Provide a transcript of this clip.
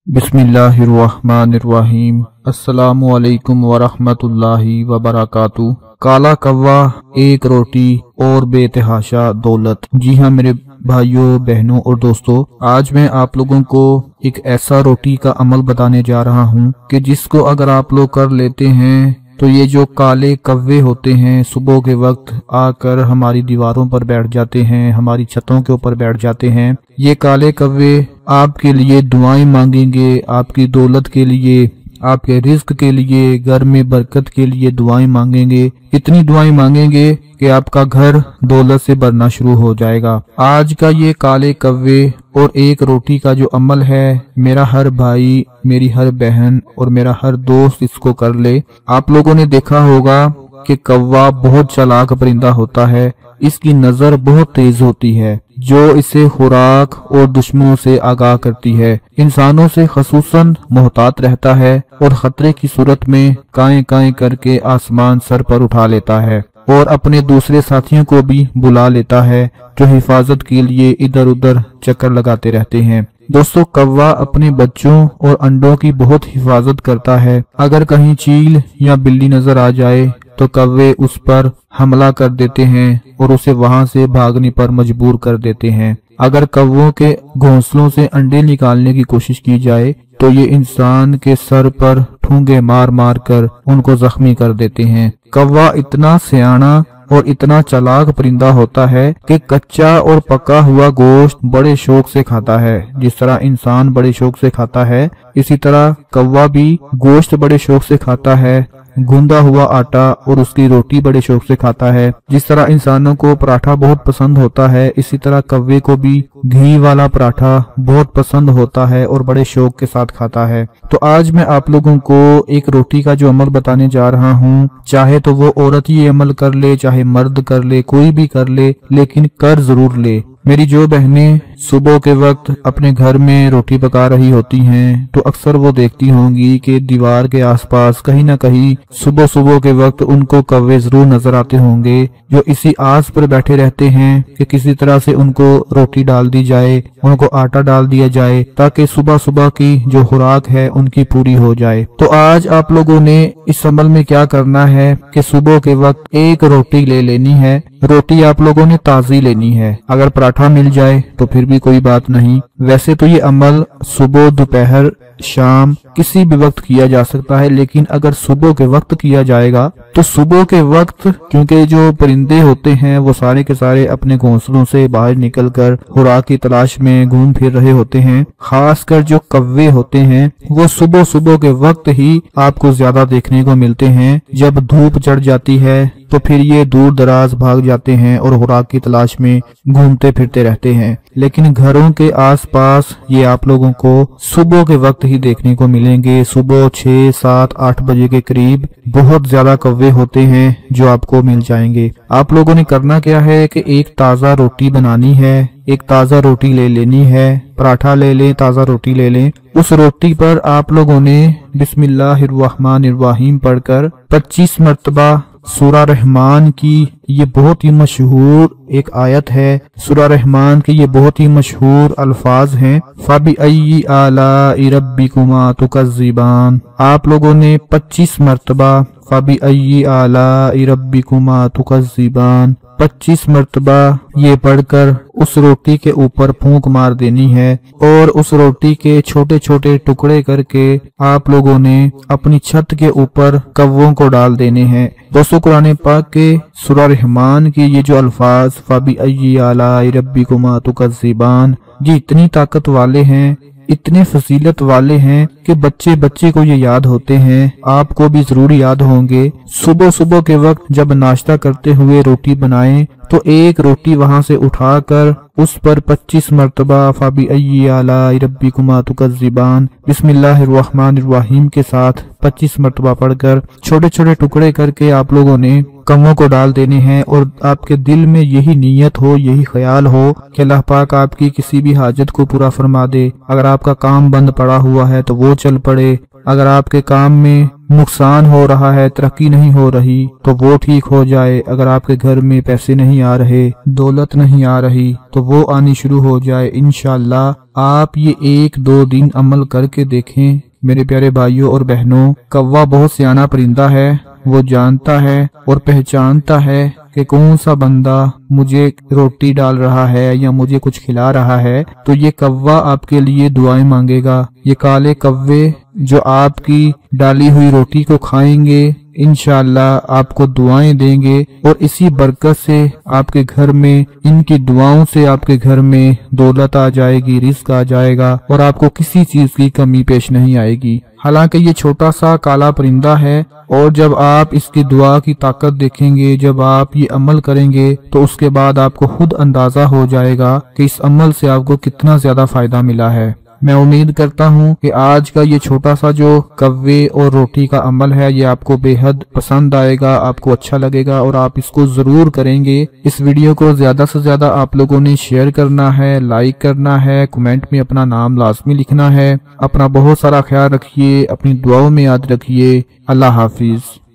बिस्मिल्लाहिर्रहमानिर्रहीम। अस्सलामुअलैकुम वरहमतुल्लाहि वबरकातुहू। काला कौवा, एक रोटी और बेतहाशा दौलत। जी हाँ मेरे भाइयों, बहनों और दोस्तों, आज मैं आप लोगों को एक ऐसा रोटी का अमल बताने जा रहा हूँ कि जिसको अगर आप लोग कर लेते हैं तो ये जो काले कौवे होते हैं सुबह के वक्त आकर हमारी दीवारों पर बैठ जाते हैं, हमारी छतों के ऊपर बैठ जाते हैं। ये काले कौवे आपके लिए दुआएं मांगेंगे, आपकी दौलत के लिए, आपके रिज्क के लिए, घर में बरकत के लिए दुआएं मांगेंगे। इतनी दुआएं मांगेंगे कि आपका घर दौलत से भरना शुरू हो जाएगा। आज का ये काले कौवे और एक रोटी का जो अमल है, मेरा हर भाई, मेरी हर बहन और मेरा हर दोस्त इसको कर ले। आप लोगों ने देखा होगा कि कौवा बहुत चालाक परिंदा होता है, इसकी नजर बहुत तेज होती है जो इसे खुराक और दुश्मनों से आगाह करती है। इंसानों से खसूसन मोहतात रहता है और खतरे की सूरत में काएं काएं करके आसमान सर पर उठा लेता है और अपने दूसरे साथियों को भी बुला लेता है जो हिफाजत के लिए इधर उधर चक्कर लगाते रहते हैं। दोस्तों, कौवा अपने बच्चों और अंडों की बहुत हिफाजत करता है। अगर कहीं चील या बिल्ली नजर आ जाए तो कौवे उस पर हमला कर देते हैं और उसे वहां से भागने पर मजबूर कर देते हैं। अगर कौवों के घोंसलों से अंडे निकालने की कोशिश की जाए तो ये इंसान के सर पर ठूंगे मार मार कर उनको जख्मी कर देते हैं। कौवा इतना सियाना और इतना चालाक परिंदा होता है कि कच्चा और पका हुआ गोश्त बड़े शौक से खाता है। जिस तरह इंसान बड़े शौक से खाता है, इसी तरह कौवा भी गोश्त बड़े शौक से खाता है, गूंदा हुआ आटा और उसकी रोटी बड़े शौक से खाता है। जिस तरह इंसानों को पराठा बहुत पसंद होता है, इसी तरह कौवे को भी घी वाला पराठा बहुत पसंद होता है और बड़े शौक के साथ खाता है। तो आज मैं आप लोगों को एक रोटी का जो अमल बताने जा रहा हूँ, चाहे तो वो औरत ये अमल कर ले, चाहे मर्द कर ले, कोई भी कर ले, लेकिन कर जरूर ले। मेरी जो बहनें सुबह के वक्त अपने घर में रोटी पका रही होती हैं तो अक्सर वो देखती होंगी कि दीवार के आसपास कहीं ना कहीं सुबह सुबह के वक्त उनको कौवे जरूर नजर आते होंगे जो इसी आस पर बैठे रहते हैं कि किसी तरह से उनको रोटी डाल दी जाए, उनको आटा डाल दिया जाए ताकि सुबह सुबह की जो खुराक है उनकी पूरी हो जाए। तो आज आप लोगों ने इस अमल में क्या करना है कि सुबह के वक्त एक रोटी ले लेनी है। रोटी आप लोगों ने ताजी लेनी है। अगर पराठा मिल जाए तो फिर भी कोई बात नहीं। वैसे तो ये अमल सुबह, दोपहर, शाम किसी भी वक्त किया जा सकता है, लेकिन अगर सुबह के वक्त किया जाएगा तो सुबह के वक्त, क्योंकि जो परिंदे होते हैं वो सारे के सारे अपने घोंसलों से बाहर निकलकर खुराक की तलाश में घूम फिर रहे होते हैं। खासकर जो कौवे होते हैं वो सुबह सुबह के वक्त ही आपको ज्यादा देखने को मिलते हैं। जब धूप चढ़ जाती है तो फिर ये दूर दराज भाग जाते हैं और खुराक की तलाश में घूमते फिरते रहते हैं। लेकिन घरों के आसपास ये आप लोगों को सुबह के वक्त ही देखने को मिलेंगे। सुबह 6, 7, 8 बजे के करीब बहुत ज्यादा कौवे होते हैं जो आपको मिल जाएंगे। आप लोगों ने करना क्या है कि एक ताजा रोटी बनानी है, एक ताजा रोटी ले लेनी है। पराठा ले लें, ताजा रोटी ले लें। उस रोटी पर आप लोगों ने बिस्मिल्लाहिर्रहमानिर्रहीम पढ़कर 25 मरतबा सूरा रहमान की ये बहुत ही मशहूर एक आयत है। सूरा रहमान के ये बहुत ही मशहूर अल्फाज हैं, फबिअय्यि आलाइ रब्बिकुमा तुकज़्ज़िबान। आप लोगों ने 25 मरतबा फबिअय्यि आलाइ रब्बिकुमा तुकज़्ज़िबान 25 मरतबा ये पढ़कर उस रोटी के ऊपर फूंक मार देनी है और उस रोटी के छोटे छोटे टुकड़े करके आप लोगों ने अपनी छत के ऊपर कौवों को डाल देने हैं। दोस्तों, कुरान पाक के सूरा रहमान के ये जो अल्फाज फबिअय्यि आलाइ रब्बिकुमा तुकज़्ज़िबान, ये इतनी ताकत वाले हैं, इतने फजीलत वाले हैं कि बच्चे बच्चे को ये याद होते हैं। आपको भी जरूर याद होंगे। सुबह सुबह के वक्त जब नाश्ता करते हुए रोटी बनाएं तो एक रोटी वहां से उठाकर उस पर 25 मरतबा फबिअय्यि आलाइ रब्बिकुमा तुकज़्ज़िबान बिस्मिल्लाहिर्रहमानिर्रहीम के साथ 25 मरतबा पढ़कर छोटे छोटे टुकड़े करके आप लोगों ने कौवों को डाल देने हैं। और आपके दिल में यही नीयत हो, यही ख्याल हो कि अल्लाह पाक आपकी किसी भी हाजत को पूरा फरमा दे। अगर आपका काम बंद पड़ा हुआ है तो वो चल पड़े, اگر آپ کے کام میں نقصان ہو رہا ہے، ترقی نہیں ہو رہی تو وہ ٹھیک ہو جائے۔ اگر آپ کے گھر میں پیسے نہیں آ رہے، دولت نہیں آ رہی تو وہ آنی شروع ہو جائے انشاءاللہ۔ آپ یہ 1-2 دن عمل کر کے دیکھیں میرے پیارے بھائیوں اور بہنوں۔ کوا بہت سیانہ پرندہ ہے، وہ جانتا ہے اور پہچانتا ہے کہ کون سا بندہ مجھے روٹی ڈال رہا ہے یا مجھے کچھ کھلا رہا ہے، تو یہ کوا آپ کے لیے دعائیں مانگے گا۔ یہ کالے کوے جو آپ کی ڈالی ہوئی روٹی کو کھائیں گے انشاءاللہ آپ کو دعائیں دیں گے، اور اسی برکت سے آپ کے گھر میں، ان کی دعاؤں سے آپ کے گھر میں دولت آ جائے گی، رزق آ جائے گا، اور آپ کو کسی چیز کی کمی پیش نہیں آئے گی۔ حالانکہ یہ چھوٹا سا کالا پرندہ ہے، اور جب آپ اس کی دعا کی طاقت دیکھیں گے، جب آپ یہ عمل کریں گے تو اس کے بعد آپ کو خود اندازہ ہو جائے گا کہ اس عمل سے آپ کو کتنا زیادہ فائدہ ملا ہے۔ میں امید کرتا ہوں کہ آج کا یہ چھوٹا سا جو کوے اور روٹی کا عمل ہے یہ آپ کو بے حد پسند آئے گا، آپ کو اچھا لگے گا، اور آپ اس کو ضرور کریں گے۔ اس ویڈیو کو زیادہ سے زیادہ آپ لوگوں نے شیئر کرنا ہے، لائک کرنا ہے، کمنٹ میں اپنا نام لازمی لکھنا ہے۔ اپنا بہت سارا خیال رکھیے، اپنی دعاؤں میں یاد رکھیے۔ اللہ حافظ۔